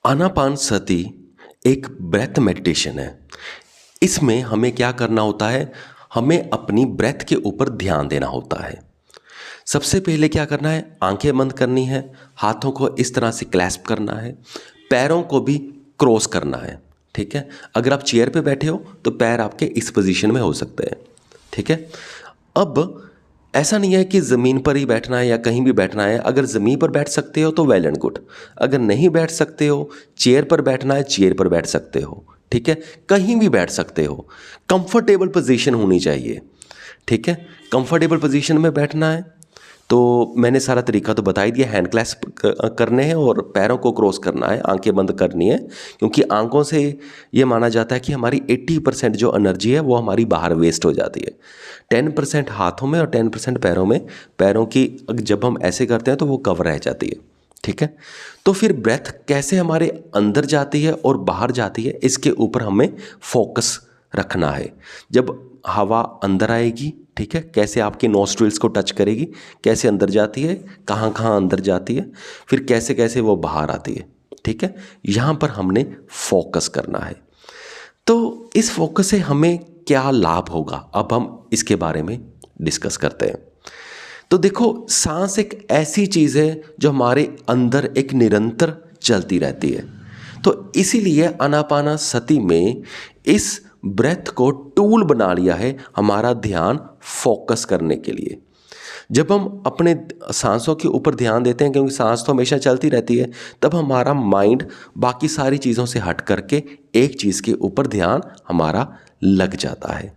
आनापानसति एक breath meditation है। इसमें हमें क्या करना होता है, हमें अपनी ब्रेथ के ऊपर ध्यान देना होता है। सबसे पहले क्या करना है, आंखें बंद करनी है, हाथों को इस तरह से क्लैस्प करना है, पैरों को भी क्रॉस करना है। ठीक है, अगर आप चेयर पे बैठे हो तो पैर आपके इस पोजीशन में हो सकते हैं। ठीक है, अब ऐसा नहीं है कि ज़मीन पर ही बैठना है या कहीं भी बैठना है। अगर ज़मीन पर बैठ सकते हो तो वेल एंड गुड, अगर नहीं बैठ सकते हो, चेयर पर बैठना है, चेयर पर बैठ सकते हो। ठीक है, कहीं भी बैठ सकते हो, कंफर्टेबल पोजीशन होनी चाहिए। ठीक है, कंफर्टेबल पोजीशन में बैठना है। तो मैंने सारा तरीका तो बता ही दिया। हैंड क्लैस्प करने हैं और पैरों को क्रॉस करना है, आंखें बंद करनी है, क्योंकि आंखों से ये माना जाता है कि हमारी 80% जो एनर्जी है वो हमारी बाहर वेस्ट हो जाती है। 10% हाथों में और 10% पैरों में। पैरों की जब हम ऐसे करते हैं तो वो कवर रह जाती है। ठीक है, तो फिर ब्रेथ कैसे हमारे अंदर जाती है और बाहर जाती है, इसके ऊपर हमें फोकस रखना है। जब हवा अंदर आएगी, ठीक है, कैसे आपके नोस्ट्रिल्स को टच करेगी, कैसे अंदर जाती है, कहाँ कहाँ अंदर जाती है, फिर कैसे कैसे वो बाहर आती है। ठीक है, यहाँ पर हमने फोकस करना है। तो इस फोकस से हमें क्या लाभ होगा, अब हम इसके बारे में डिस्कस करते हैं। तो देखो, सांस एक ऐसी चीज़ है जो हमारे अंदर एक निरंतर चलती रहती है। तो इसीलिए आनापानसति में इस ब्रेथ को टूल बना लिया है हमारा ध्यान फोकस करने के लिए। जब हम अपने सांसों के ऊपर ध्यान देते हैं, क्योंकि सांस तो हमेशा चलती रहती है, तब हमारा माइंड बाकी सारी चीज़ों से हट करके एक चीज़ के ऊपर ध्यान हमारा लग जाता है।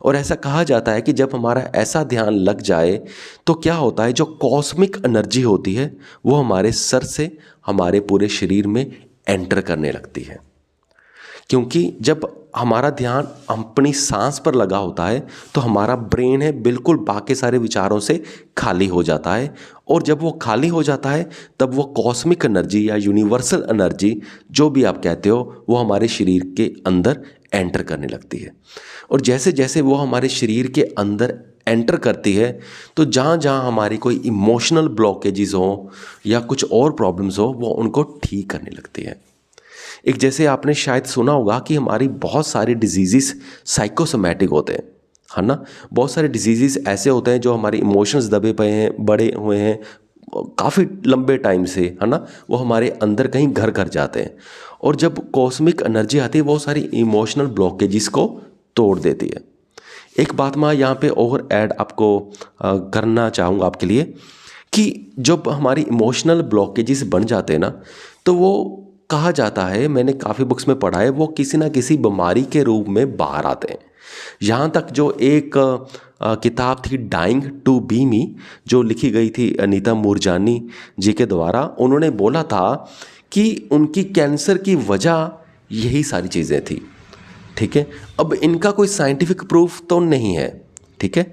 और ऐसा कहा जाता है कि जब हमारा ऐसा ध्यान लग जाए तो क्या होता है, जो कॉस्मिक एनर्जी होती है वो हमारे सर से हमारे पूरे शरीर में एंटर करने लगती है। क्योंकि जब हमारा ध्यान अपनी सांस पर लगा होता है तो हमारा ब्रेन है बिल्कुल बाकी सारे विचारों से खाली हो जाता है। और जब वो खाली हो जाता है तब वो कॉस्मिक एनर्जी या यूनिवर्सल एनर्जी, जो भी आप कहते हो, वो हमारे शरीर के अंदर एंटर करने लगती है। और जैसे जैसे वो हमारे शरीर के अंदर एंटर करती है तो जहाँ जहाँ हमारी कोई इमोशनल ब्लॉकेजेस हो या कुछ और प्रॉब्लम्स हो, वो उनको ठीक करने लगती है। एक जैसे आपने शायद सुना होगा कि हमारी बहुत सारी डिजीज़ साइकोसोमैटिक होते हैं, है ना। बहुत सारे डिजीज़ ऐसे होते हैं जो हमारे इमोशंस दबे पए हैं, बड़े हुए हैं काफ़ी लंबे टाइम से, है ना, वो हमारे अंदर कहीं घर कर जाते हैं। और जब कॉस्मिक एनर्जी आती है वो सारी इमोशनल ब्लॉकेजेस को तोड़ देती है। एक बात मैं यहाँ पे और ऐड आपको करना चाहूँगा आपके लिए, कि जब हमारी इमोशनल ब्लॉकेजेस बन जाते हैं ना, तो वो कहा जाता है, मैंने काफ़ी बुक्स में पढ़ा है, वो किसी ना किसी बीमारी के रूप में बाहर आते हैं। यहाँ तक जो एक किताब थी डाइंग टू बी मी, जो लिखी गई थी अनीता मूरजानी जी के द्वारा, उन्होंने बोला था कि उनकी कैंसर की वजह यही सारी चीज़ें थी। ठीक है, अब इनका कोई साइंटिफिक प्रूफ तो नहीं है, ठीक है,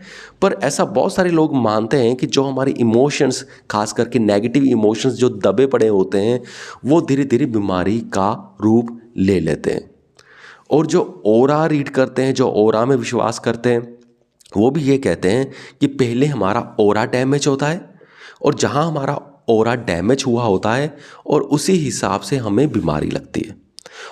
पर ऐसा बहुत सारे लोग मानते हैं कि जो हमारे इमोशंस, खास करके नेगेटिव इमोशंस जो दबे पड़े होते हैं, वो धीरे धीरे बीमारी का रूप ले लेते हैं। और जो ओरा रीड करते हैं, जो ओरा में विश्वास करते हैं, वो भी ये कहते हैं कि पहले हमारा ओरा डैमेज होता है, और जहाँ हमारा ओरा डैमेज हुआ होता है और उसी हिसाब से हमें बीमारी लगती है।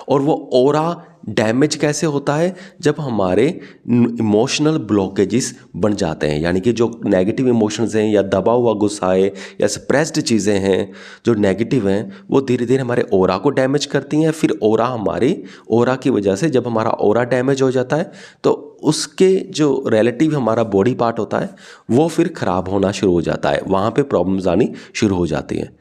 और वो ओरा डैमेज कैसे होता है, जब हमारे इमोशनल ब्लॉकेजेस बन जाते हैं, यानी कि जो नेगेटिव इमोशंस हैं या दबा हुआ गुस्सा है या सप्रेस्ड चीज़ें हैं जो नेगेटिव हैं, वो धीरे धीरे हमारे ओरा को डैमेज करती हैं। फिर ओरा की वजह से जब हमारा ओरा डैमेज हो जाता है तो उसके जो रिलेटिव हमारा बॉडी पार्ट होता है वो फिर ख़राब होना शुरू हो जाता है, वहाँ पे प्रॉब्लम्स आनी शुरू हो जाती हैं।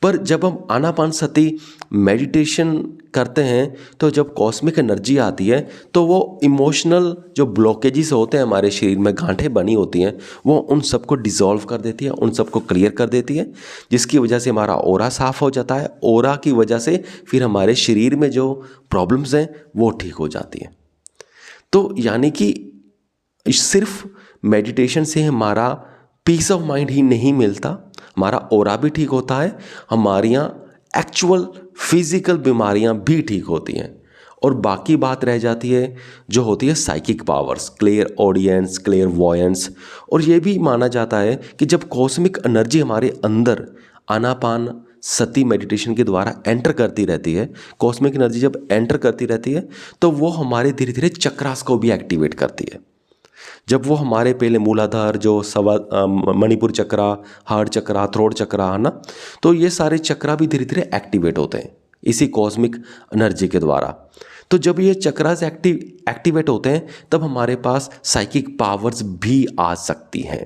पर जब हम आनापानसति मेडिटेशन करते हैं तो जब कॉस्मिक एनर्जी आती है तो वो इमोशनल जो ब्लॉकेजेस होते हैं, हमारे शरीर में गांठें बनी होती हैं, वो उन सबको डिसॉल्व कर देती है, उन सबको क्लियर कर देती है, जिसकी वजह से हमारा ओरा साफ़ हो जाता है। ओरा की वजह से फिर हमारे शरीर में जो प्रॉब्लम्स हैं वो ठीक हो जाती हैं। तो यानी कि सिर्फ मेडिटेशन से हमारा पीस ऑफ माइंड ही नहीं मिलता, हमारा ओरा भी ठीक होता है, हमारी एक्चुअल फिजिकल बीमारियां भी ठीक होती हैं। और बाकी बात रह जाती है जो होती है psychic powers, clear audience, clear voyance. और ये भी माना जाता है कि जब कॉस्मिक एनर्जी हमारे अंदर आनापान सती मेडिटेशन के द्वारा एंटर करती रहती है, कॉस्मिक एनर्जी जब एंटर करती रहती है तो वो हमारे धीरे धीरे चक्रास को भी एक्टिवेट करती है। जब वो हमारे पहले मूलाधार जो मणिपुर चक्रा, हार्ट चक्रा, थ्रोट चक्रा है ना, तो ये सारे चक्रा भी धीरे धीरे एक्टिवेट होते हैं इसी कॉस्मिक एनर्जी के द्वारा। तो जब ये चक्रास एक्टिवेट होते हैं तब हमारे पास साइकिक पावर्स भी आ सकती हैं।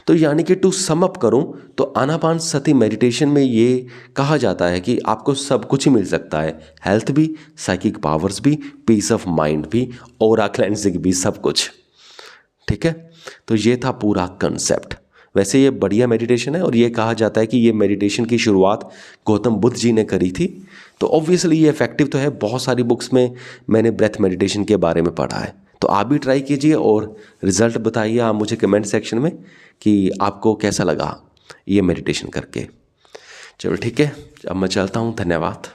तो यानी कि टू सम अप करूं तो आनापानसति मेडिटेशन में ये कहा जाता है कि आपको सब कुछ ही मिल सकता है, हेल्थ भी, साइकिक पावर्स भी, पीस ऑफ माइंड भी, ऑरा क्लेंजिंग भी, सब कुछ। ठीक है, तो ये था पूरा कंसेप्ट। वैसे ये बढ़िया मेडिटेशन है और ये कहा जाता है कि ये मेडिटेशन की शुरुआत गौतम बुद्ध जी ने करी थी। तो ऑब्वियसली ये इफेक्टिव तो है, बहुत सारी बुक्स में मैंने ब्रेथ मेडिटेशन के बारे में पढ़ा है। तो आप भी ट्राई कीजिए और रिजल्ट बताइए आप मुझे कमेंट सेक्शन में कि आपको कैसा लगा ये मेडिटेशन करके। चलो ठीक है, अब मैं चलता हूँ, धन्यवाद।